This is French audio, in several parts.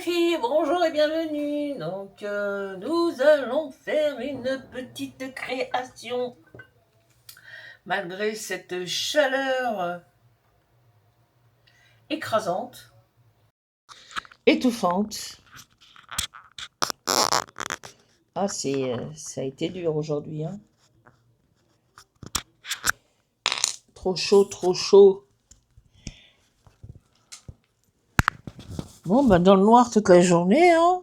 les filles, bonjour et bienvenue. Donc, nous allons faire une petite création. Malgré cette chaleur écrasante, étouffante. Ah, ça a été dur aujourd'hui. Hein. Trop chaud, trop chaud. Bon, ben dans le noir toute la journée. Hein.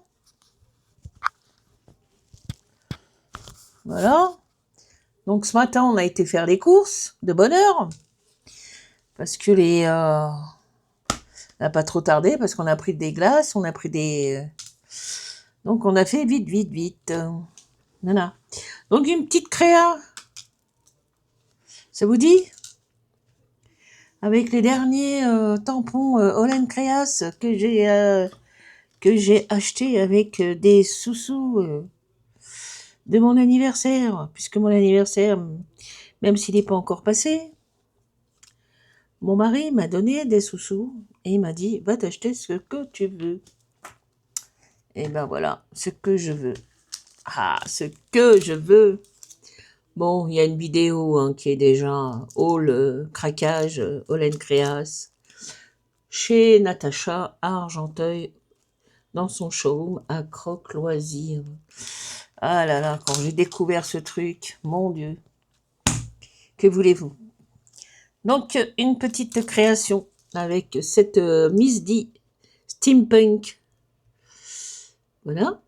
Voilà. Donc ce matin, on a été faire les courses de bonne heure. Parce que on n'a pas trop tardé, parce qu'on a pris des glaces, on a pris des... Donc on a fait vite, vite, vite. Voilà. Donc une petite créa. Ça vous dit? Avec les derniers tampons Holland Creas que j'ai acheté avec des sous-sous de mon anniversaire. Puisque mon anniversaire, même s'il n'est pas encore passé, mon mari m'a donné des sous-sous et il m'a dit, va t'acheter ce que tu veux. Et ben voilà, ce que je veux. Ah, ce que je veux. Bon, il y a une vidéo hein, qui est déjà haul craquage, Holland Creas, chez Natacha à Argenteuil, dans son showroom à Croque Loisir. Ah là là, quand j'ai découvert ce truc, mon Dieu, que voulez-vous? Donc, une petite création avec cette Miss D Steampunk. Voilà.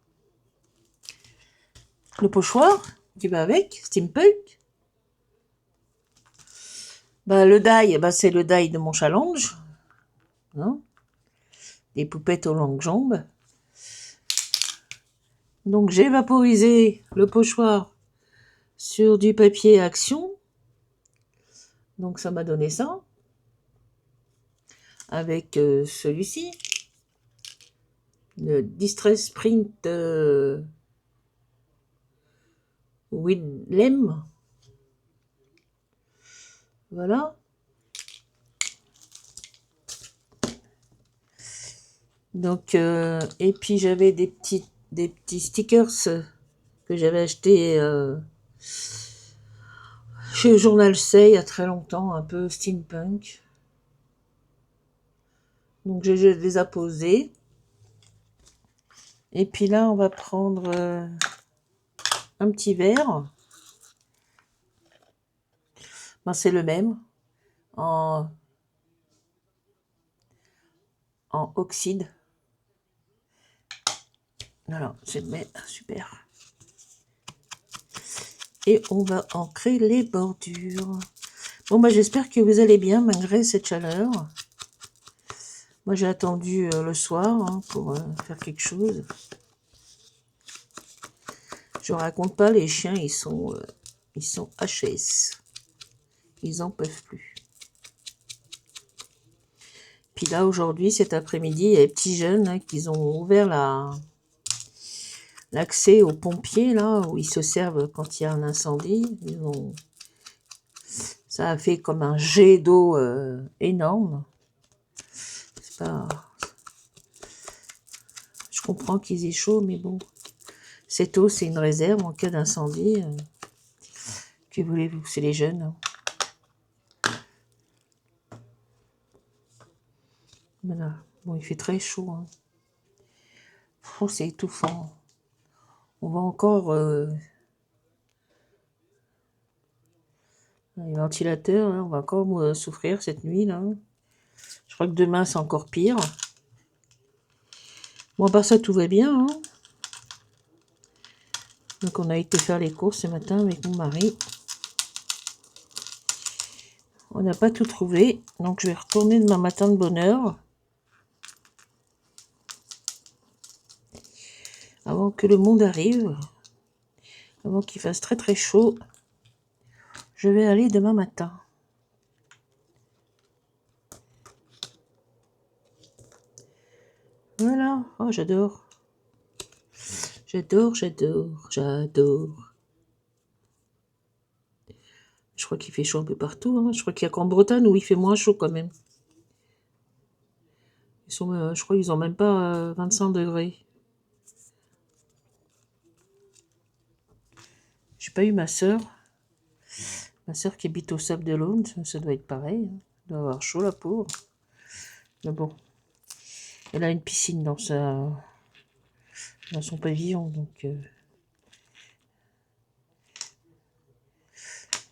Le pochoir qui va avec, Steampunk. Bah, le die, bah, c'est le die de mon challenge. Hein, des poupettes aux longues jambes. Donc, j'ai vaporisé le pochoir sur du papier Action. Donc, ça m'a donné ça. Avec celui-ci. Le Distress Print Willem. Voilà. Donc, et puis j'avais des petits stickers que j'avais achetés chez le Journal C il y a très longtemps, un peu steampunk. Donc je les ai posés. Et puis là, on va prendre un petit verre. Ben, c'est le même, en oxyde. Voilà, c'est super. Et on va ancrer les bordures. Bon, bah, j'espère que vous allez bien malgré cette chaleur. Moi, j'ai attendu le soir hein, pour faire quelque chose. Je raconte pas, les chiens, ils sont HS. Ils en peuvent plus. Puis là, aujourd'hui, cet après-midi, il y a les petits jeunes hein, qui ont ouvert l'accès aux pompiers, là, où ils se servent quand il y a un incendie. Ça a fait comme un jet d'eau énorme. C'est pas... Je comprends qu'ils aient chaud, mais bon. Cette eau, c'est une réserve en cas d'incendie. Que voulez-vous? C'est les jeunes. Hein. Voilà. Bon, il fait très chaud. Hein. Oh, c'est étouffant. On va encore... les ventilateurs, hein, on va encore souffrir cette nuit. Là. Je crois que demain, c'est encore pire. Bon, à part ça, tout va bien. Hein. Donc, on a été faire les courses ce matin avec mon mari. On n'a pas tout trouvé. Donc, je vais retourner demain matin de bonne heure. Avant que le monde arrive. Avant qu'il fasse très très chaud. Je vais aller demain matin. Voilà. Oh, j'adore. J'adore. Je crois qu'il fait chaud un peu partout. Hein. Je crois qu'il y a qu'en Bretagne où il fait moins chaud quand même. sont, je crois qu'ils ont même pas 25 degrés. J'ai pas eu ma sœur. Ma sœur qui habite au Sable d'Olonne, ça doit être pareil. Hein. Elle doit avoir chaud la pauvre. Mais bon. Elle a une piscine dans son pavillon, donc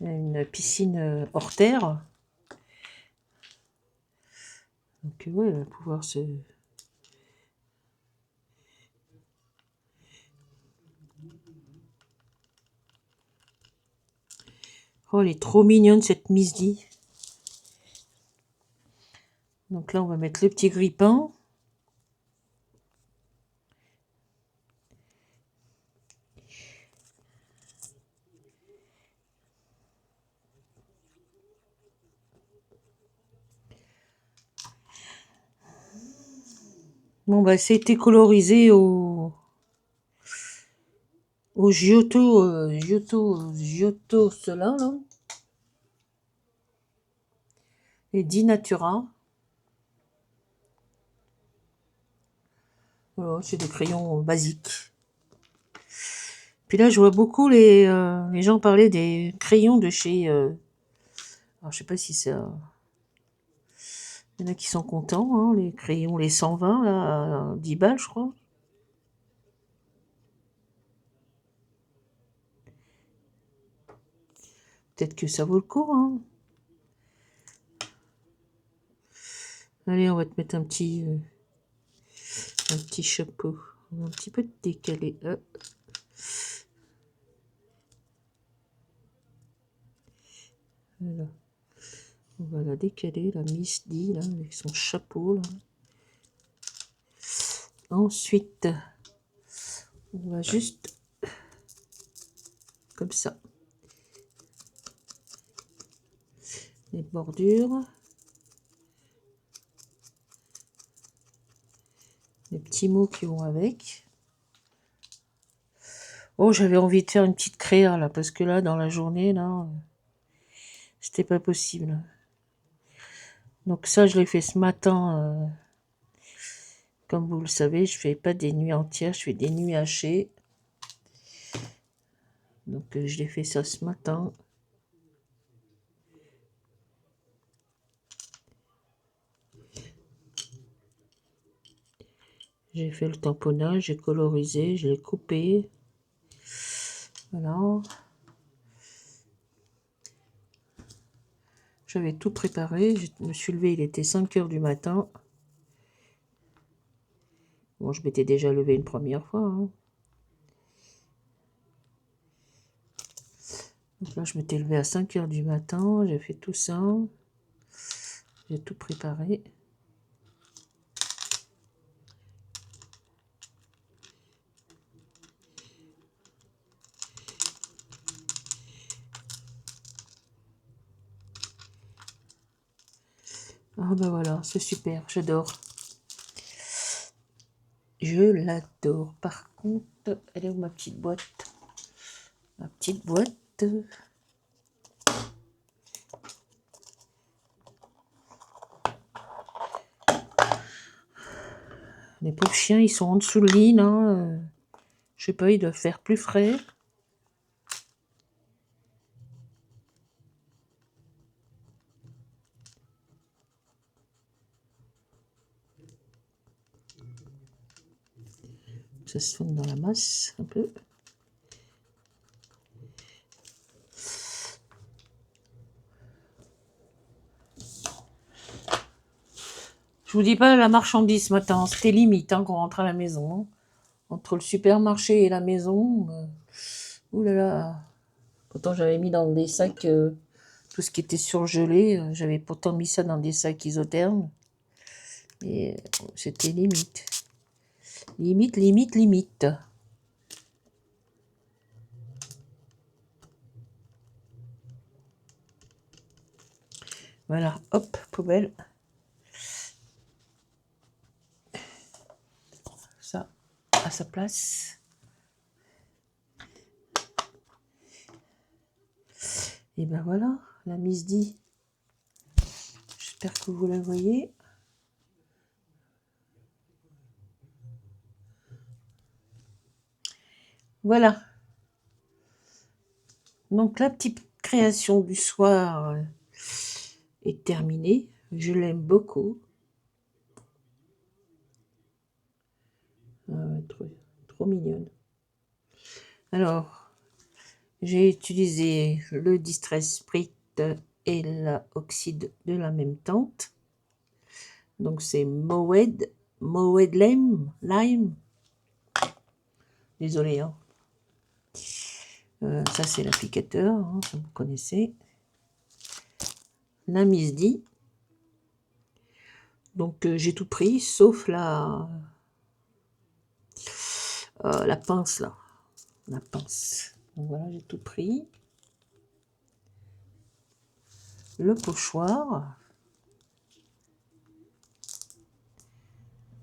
elle a une piscine hors terre. Donc ouais, elle va pouvoir se... Oh, elle est trop mignonne cette Miss D. Donc là, on va mettre le petit grippin. Bon, bah, c'était colorisé au Giotto cela, là. Et Di Natura. Voilà, c'est des crayons basiques. Puis là, je vois beaucoup les gens parler des crayons de chez... alors, je sais pas si ça... Il y en a qui sont contents, hein, les crayons, les 120, là, à 10 balles, je crois. Peut-être que ça vaut le coup, hein. Allez, on va te mettre un petit chapeau. On va un petit peu décalé. Voilà. On va la décaler, la Miss D, là, avec son chapeau, là. Ensuite, on va juste comme ça. Les bordures. Les petits mots qui vont avec. Oh, j'avais envie de faire une petite créa, là, parce que là, dans la journée, là, c'était pas possible. Donc ça, je l'ai fait ce matin. Comme vous le savez, je fais pas des nuits entières, je fais des nuits hachées. Donc je l'ai fait ça ce matin. J'ai fait le tamponnage, j'ai colorisé, je l'ai coupé. Voilà. J'avais tout préparé, je me suis levée, il était 5 heures du matin. Bon, je m'étais déjà levée une première fois. Hein. Donc là, je m'étais levée à 5 heures du matin, j'ai fait tout ça. J'ai tout préparé. Ah ben voilà, c'est super, j'adore. Je l'adore. Par contre, elle est où ma petite boîte? Ma petite boîte. Les pauvres chiens, ils sont en dessous le lit, là. Je sais pas, ils doivent faire plus frais. Ça se fonde dans la masse, un peu. Je vous dis pas la marchandise ce matin, c'était limite hein, quand on rentre à la maison. Entre le supermarché et la maison, ouh là là. Pourtant j'avais mis dans des sacs tout ce qui était surgelé. J'avais pourtant mis ça dans des sacs isothermes. Et c'était limite. Limite, limite, limite. Voilà, hop, poubelle. Ça à sa place. Et ben voilà, la Miss D. J'espère que vous la voyez. Voilà. Donc la petite création du soir est terminée. Je l'aime beaucoup. Trop mignonne. Alors, j'ai utilisé le Distress Sprit et l'oxyde de la même teinte. Donc c'est Mowed Lime. Désolé, hein. Ça c'est l'applicateur, hein, ça vous connaissez. La Misty. Donc j'ai tout pris, sauf la pince là. La pince. Donc voilà, j'ai tout pris. Le pochoir.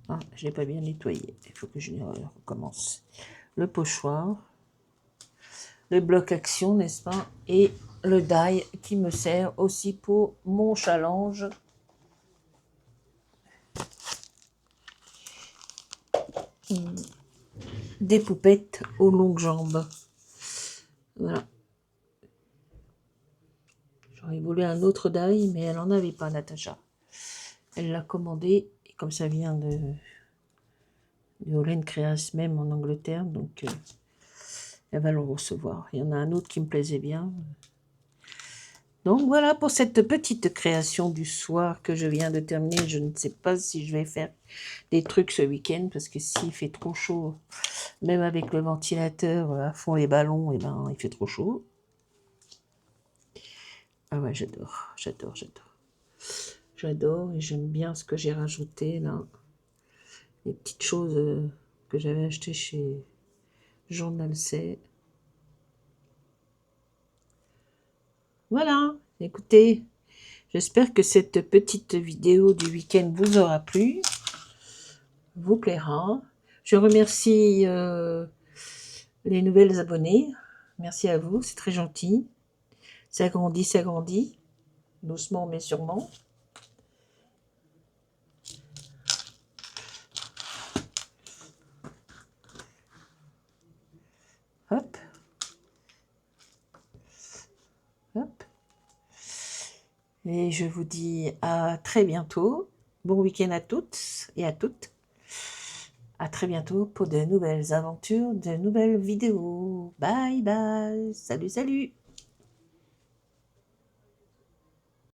Ah, je l'ai pas bien nettoyé. Il faut que je recommence. Le pochoir. Le bloc action, n'est-ce pas? Et le die qui me sert aussi pour mon challenge. Des poupettes aux longues jambes. Voilà. J'aurais voulu un autre die, mais elle n'en avait pas, Natacha. Elle l'a commandé, et comme ça vient de Holland Creas, même en Angleterre, donc elle va le recevoir. Il y en a un autre qui me plaisait bien. Donc voilà pour cette petite création du soir que je viens de terminer. Je ne sais pas si je vais faire des trucs ce week-end, parce que s'il fait trop chaud, même avec le ventilateur à fond les ballons, et ben, il fait trop chaud. Ah ouais, j'adore, j'adore, j'adore. J'adore et j'aime bien ce que j'ai rajouté là. Les petites choses que j'avais achetées chez Journal C. Voilà, écoutez, j'espère que cette petite vidéo du week-end vous aura plu, vous plaira. Je remercie les nouvelles abonnées. Merci à vous, c'est très gentil. Ça grandit, doucement mais sûrement. Hop. Hop. Et je vous dis à très bientôt. Bon week-end à toutes et à toutes. À très bientôt pour de nouvelles aventures, de nouvelles vidéos. Bye bye. Salut, salut.